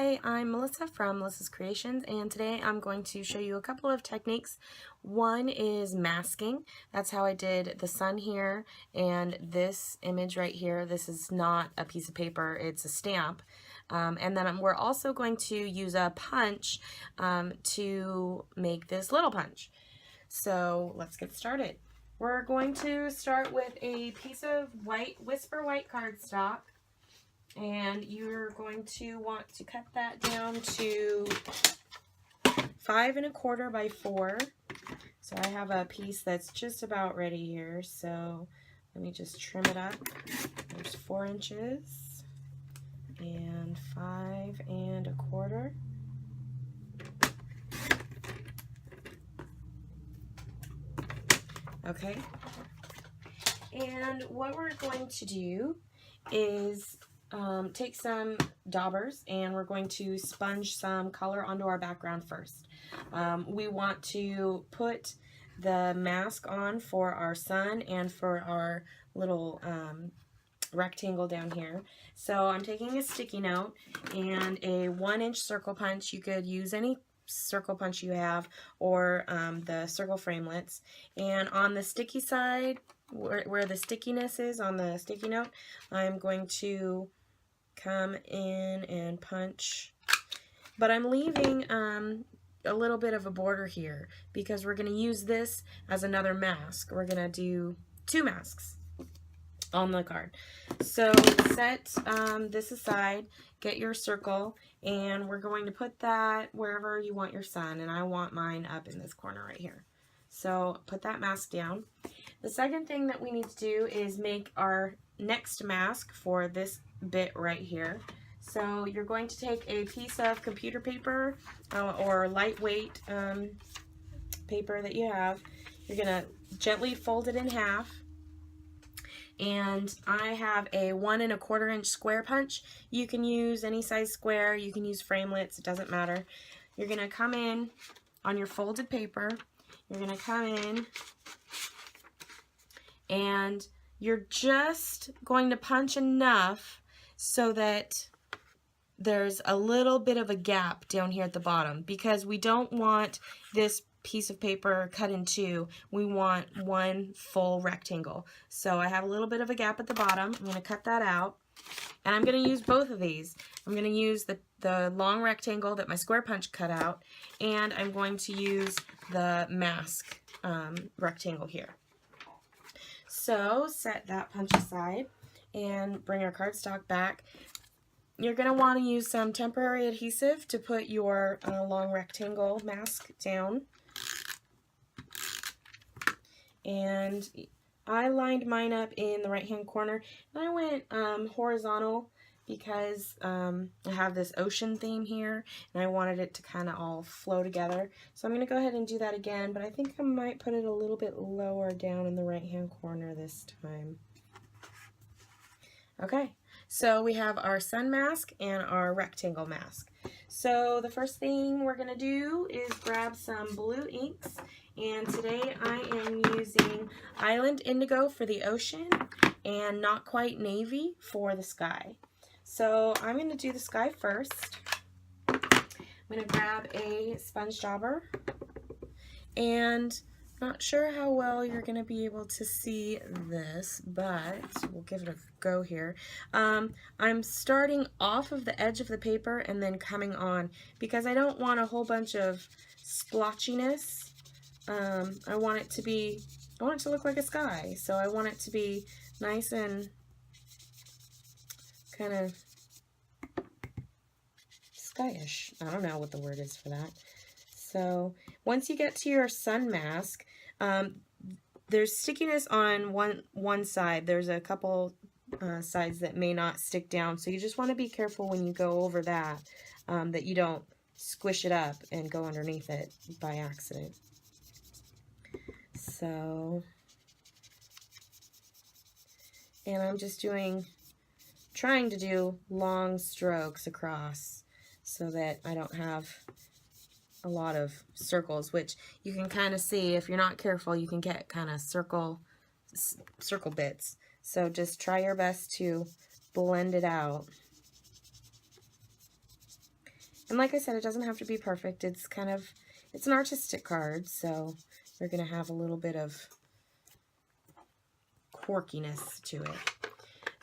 Hi, I'm Melissa from Melissa's Creations, and today I'm going to show you a couple of techniques. One is masking. That's how I did the sun here and this image right here. This is not a piece of paper, it's a stamp. And then we're also going to use a punch to make this little punch. So let's get started. We're going to start with a piece of white Whisper white cardstock. And you're going to want to cut that down to 5 1/4 by 4. So I have a piece that's just about ready here. So let me just trim it up. There's 4 inches and 5 1/4. Okay. And what we're going to do is take some daubers and we're going to sponge some color onto our background first. We want to put the mask on for our sun and for our little rectangle down here. So I'm taking a sticky note and a 1-inch circle punch. You could use any circle punch you have, or the circle framelits. And on the sticky side, where the stickiness is on the sticky note, I'm going to come in and punch, but I'm leaving a little bit of a border here because we're going to use this as another mask. We're going to do 2 masks on the card. So set this aside, get your circle, and we're going to put that wherever you want your sun, and I want mine up in this corner right here. So put that mask down. The second thing that we need to do is make our next mask for this bit right here. So you're going to take a piece of computer paper or lightweight paper that you have. You're going to gently fold it in half. And I have a 1 1/4 inch square punch. You can use any size square, you can use framelits, it doesn't matter. You're going to come in on your folded paper, you're going to come in and you're just going to punch enough so that there's a little bit of a gap down here at the bottom, because we don't want this piece of paper cut in 2. We want one full rectangle. So I have a little bit of a gap at the bottom. I'm going to cut that out, and I'm going to use both of these. I'm going to use the long rectangle that my square punch cut out, and I'm going to use the mask rectangle here. So set that punch aside and bring our cardstock back. You're going to want to use some temporary adhesive to put your long rectangle mask down. And I lined mine up in the right hand corner, and I went horizontal because I have this ocean theme here and I wanted it to kind of all flow together. So I'm going to go ahead and do that again, but I think I might put it a little bit lower down in the right hand corner this time. Okay, so we have our sun mask and our rectangle mask. So the first thing we're going to do is grab some blue inks, and today I am using Island Indigo for the ocean and Not Quite Navy for the sky. So I'm going to do the sky first. I'm going to grab a sponge dauber, and not sure how well you're going to be able to see this, but we'll give it a go here. I'm starting off of the edge of the paper and then coming on because I don't want a whole bunch of splotchiness. I want it to look like a sky, so I want it to be nice and kind of skyish. I don't know what the word is for that. So once you get to your sun mask, there's stickiness on one side. There's a couple sides that may not stick down, so you just want to be careful when you go over that, that you don't squish it up and go underneath it by accident. So, and I'm just trying to do long strokes across so that I don't have a lot of circles, which you can kind of see if you're not careful. You can get kind of circle bits. So just try your best to blend it out. And like I said, it doesn't have to be perfect. It's an artistic card, so you're going to have a little bit of quirkiness to it.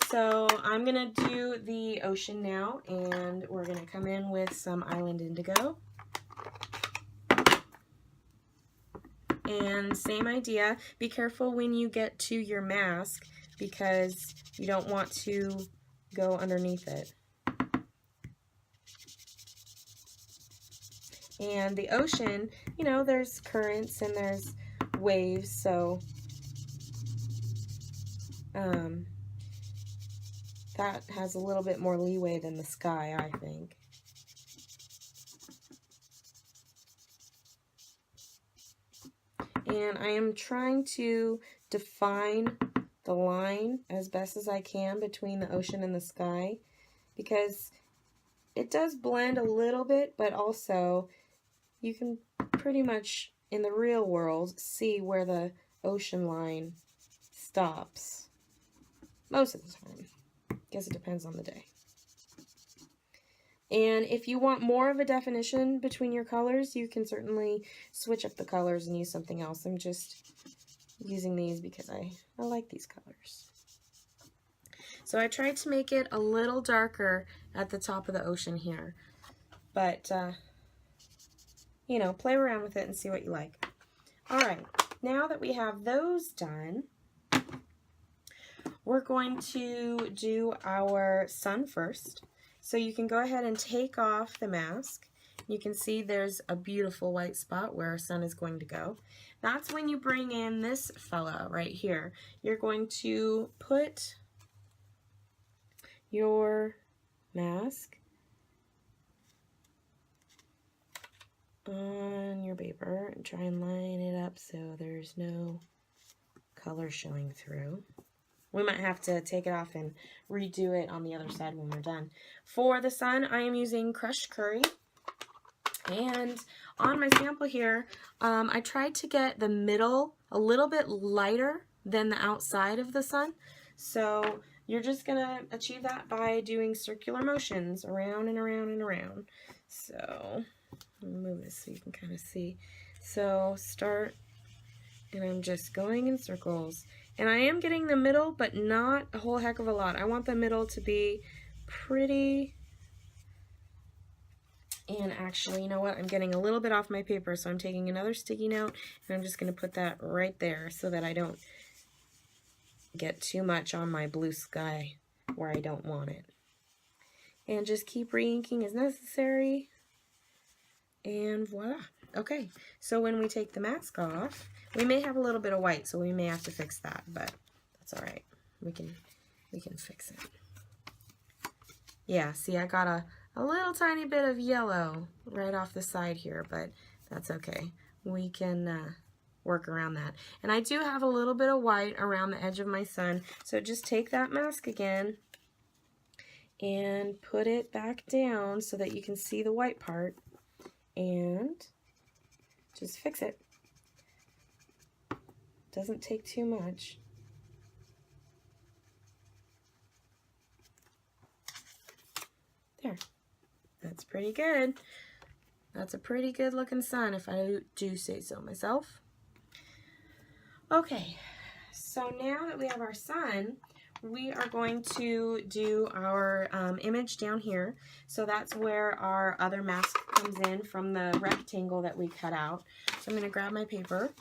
So I'm going to do the ocean now, and we're going to come in with some Island Indigo. And same idea, be careful when you get to your mask because you don't want to go underneath it. And the ocean, you know, there's currents and there's waves, so that has a little bit more leeway than the sky, I think. And I am trying to define the line as best as I can between the ocean and the sky, because it does blend a little bit, but also you can pretty much in the real world see where the ocean line stops most of the time. I guess it depends on the day. And if you want more of a definition between your colors, you can certainly switch up the colors and use something else. I'm just using these because I like these colors. So I tried to make it a little darker at the top of the ocean here. But, you know, play around with it and see what you like. Alright, now that we have those done, we're going to do our sun first. So you can go ahead and take off the mask. You can see there's a beautiful white spot where our sun is going to go. That's when you bring in this fella right here. You're going to put your mask on your paper and try and line it up so there's no color showing through. We might have to take it off and redo it on the other side when we're done. For the sun, I am using crushed curry. And on my sample here, I tried to get the middle a little bit lighter than the outside of the sun. So you're just going to achieve that by doing circular motions around and around and around. So let me move this so you can kind of see. So start, and I'm just going in circles. And I am getting the middle, but not a whole heck of a lot. I want the middle to be pretty. And actually, you know what? I'm getting a little bit off my paper, so I'm taking another sticky note, and I'm just going to put that right there so that I don't get too much on my blue sky where I don't want it. And just keep re-inking as necessary. And voila. Okay, so when we take the mask off, we may have a little bit of white, so we may have to fix that, but that's all right. We can fix it. Yeah, see, I got a little tiny bit of yellow right off the side here, but that's okay. We can work around that. And I do have a little bit of white around the edge of my sun, so just take that mask again and put it back down so that you can see the white part, and just fix it. Doesn't take too much. There. That's pretty good. That's a pretty good looking sun if I do say so myself. Okay, so now that we have our sun, we are going to do our image down here. So that's where our other mask comes in from the rectangle that we cut out. So I'm going to grab my paper.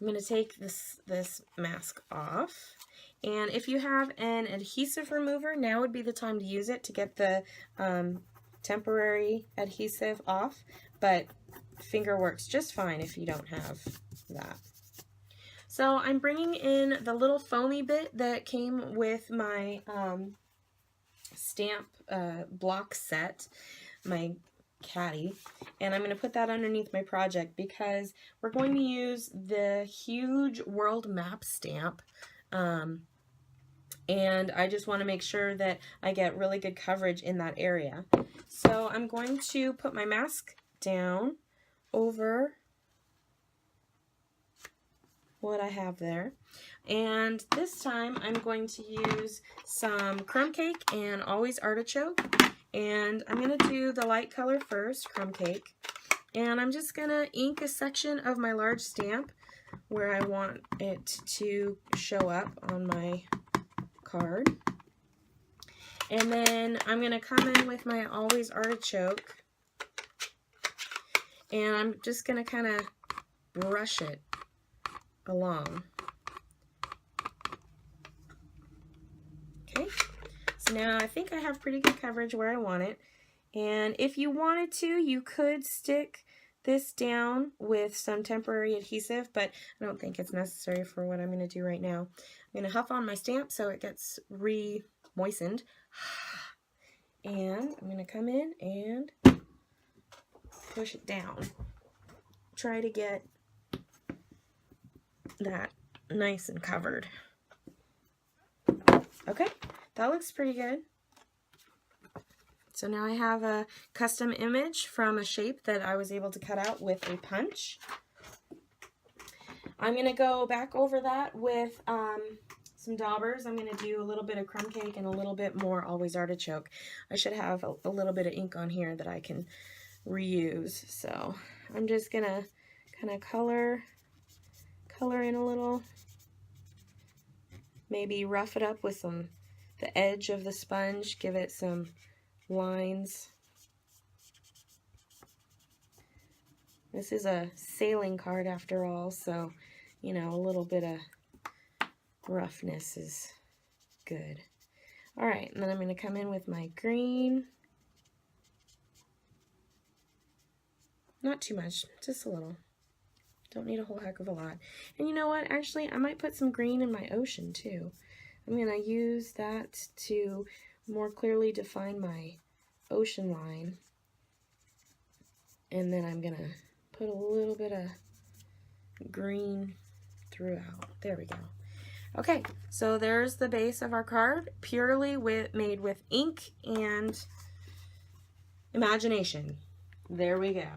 I'm going to take this mask off. And if you have an adhesive remover, now would be the time to use it to get the temporary adhesive off. But finger works just fine if you don't have that. So I'm bringing in the little foamy bit that came with my stamp block set, my caddy, and I'm going to put that underneath my project because we're going to use the huge world map stamp, and I just want to make sure that I get really good coverage in that area. So I'm going to put my mask down over what I have there, and this time I'm going to use some crumb cake and always artichoke, And I'm going to do the light color first, crumb cake. And I'm just going to ink a section of my large stamp where I want it to show up on my card. And then I'm going to come in with my Always Artichoke. And I'm just going to kind of brush it along. Okay, so now I think I have pretty good coverage where I want it. And if you wanted to, you could stick this down with some temporary adhesive, but I don't think it's necessary for what I'm going to do right now. I'm going to huff on my stamp so it gets re-moistened. And I'm going to come in and push it down. Try to get that nice and covered. Okay, that looks pretty good. So now I have a custom image from a shape that I was able to cut out with a punch. I'm going to go back over that with some daubers. I'm going to do a little bit of crumb cake and a little bit more Always Artichoke. I should have a little bit of ink on here that I can reuse. So I'm just going to kind of color in a little. Maybe rough it up with the edge of the sponge, give it some lines. This is a sailing card after all, so, you know, a little bit of roughness is good. Alright, and then I'm going to come in with my green. Not too much, just a little. Don't need a whole heck of a lot. And you know what? Actually, I might put some green in my ocean too. I'm going to use that to more clearly define my ocean line. And then I'm going to put a little bit of green throughout. There we go. Okay, so there's the base of our card, purely made with ink and imagination. There we go.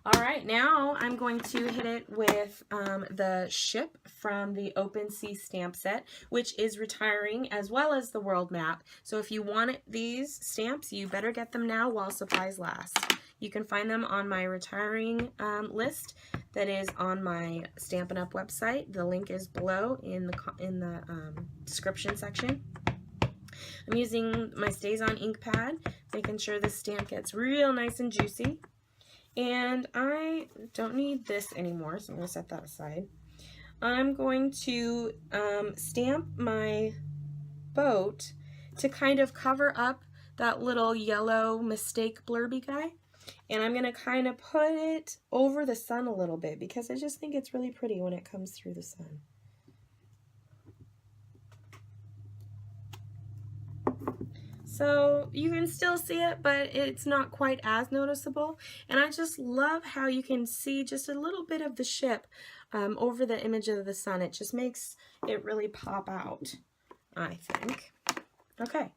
Alright, now I'm going to hit it with the ship from the Open Sea stamp set, which is retiring, as well as the world map. So if you want these stamps, you better get them now while supplies last. You can find them on my retiring list that is on my Stampin' Up! Website. The link is below in the description section. I'm using my Stays On ink pad, making sure this stamp gets real nice and juicy. And I don't need this anymore, so I'm going to set that aside. I'm going to stamp my boat to kind of cover up that little yellow mistake blurby guy. And I'm going to kind of put it over the sun a little bit because I just think it's really pretty when it comes through the sun. So you can still see it, but it's not quite as noticeable. And I just love how you can see just a little bit of the ship over the image of the sun. It just makes it really pop out, I think. Okay.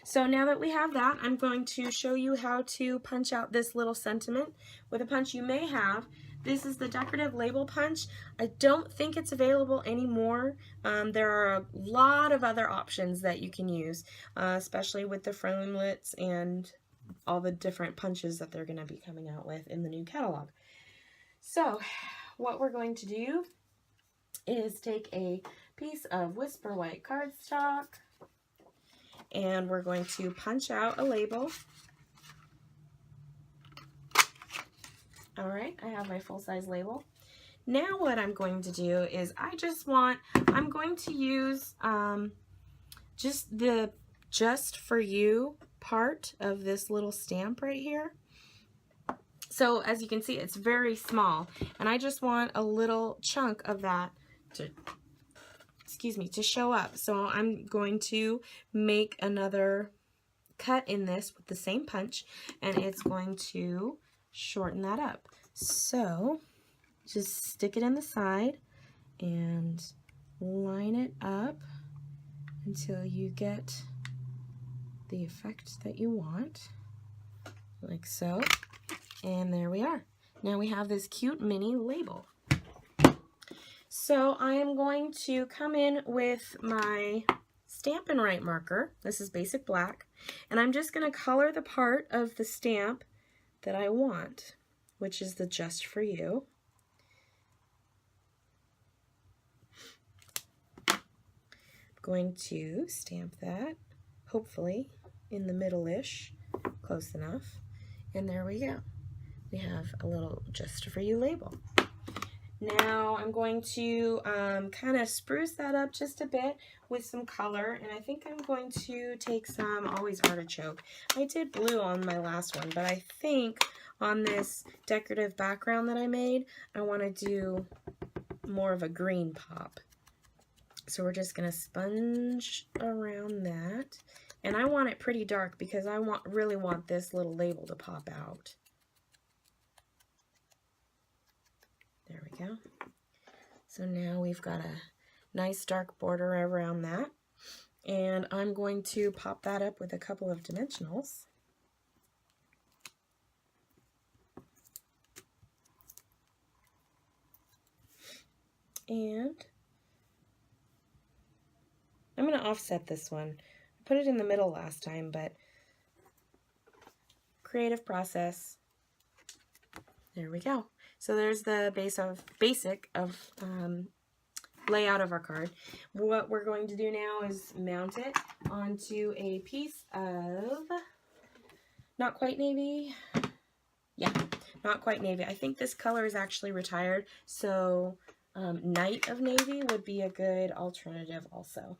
So now that we have that, I'm going to show you how to punch out this little sentiment with a punch you may have. This is the decorative label punch. I don't think it's available anymore. There are a lot of other options that you can use, especially with the framelits and all the different punches that they're going to be coming out with in the new catalog. So what we're going to do is take a piece of Whisper White cardstock and we're going to punch out a label. Alright, I have my full-size label. Now what I'm going to do is I'm going to use just the Just For You part of this little stamp right here. So as you can see, it's very small, and I just want a little chunk of that to show up. So I'm going to make another cut in this with the same punch, and it's going to shorten that up. So just stick it in the side and line it up until you get the effect that you want, like so. And there we are. Now we have this cute mini label. So I am going to come in with my Stampin' marker. This is basic black. And I'm just going to color the part of the stamp that I want, which is the Just For You. I'm going to stamp that, hopefully in the middle-ish, close enough. And there we go. We have a little Just For You label. Now I'm going to kind of spruce that up just a bit with some color, and I think I'm going to take some Always Artichoke. I did blue on my last one, but I think on this decorative background that I made, I want to do more of a green pop. So we're just going to sponge around that, and I want it pretty dark because I really want this little label to pop out. There we go. So now we've got a nice dark border around that. And I'm going to pop that up with a couple of dimensionals. And I'm going to offset this one. I put it in the middle last time, but creative process. There we go. So there's the basic layout of our card. What we're going to do now is mount it onto a piece of not quite navy. Yeah, not quite navy. I think this color is actually retired, so Night of Navy would be a good alternative also.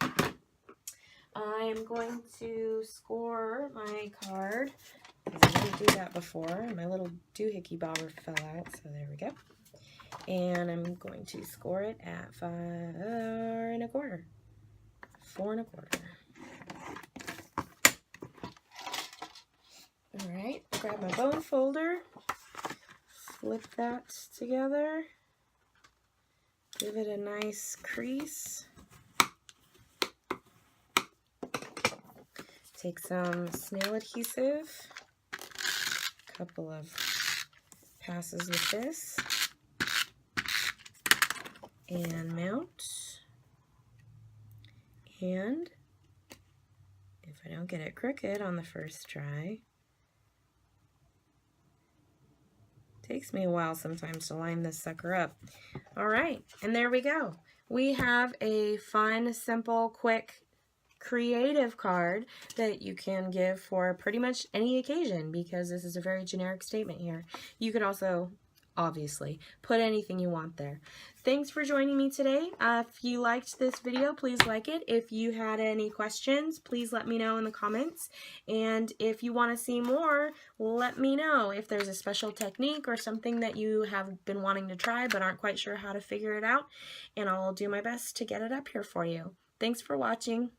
I'm going to score my card. I didn't do that before. My little doohickey bobber fell out, so there we go. And I'm going to score it at 4 1/4. 4 1/4. All right, grab my bone folder, flip that together, give it a nice crease. Take some snail adhesive, a couple of passes with this, and mount. And if I don't get it crooked on the first try, takes me a while sometimes to line this sucker up. All right, and there we go. We have a fun, simple, quick, creative card that you can give for pretty much any occasion, because this is a very generic statement here. You could also obviously put anything you want there. Thanks for joining me today. If you liked this video, please like it. If you had any questions, please let me know in the comments. And if you want to see more, let me know if there's a special technique or something that you have been wanting to try but aren't quite sure how to figure it out, and I'll do my best to get it up here for you. Thanks for watching.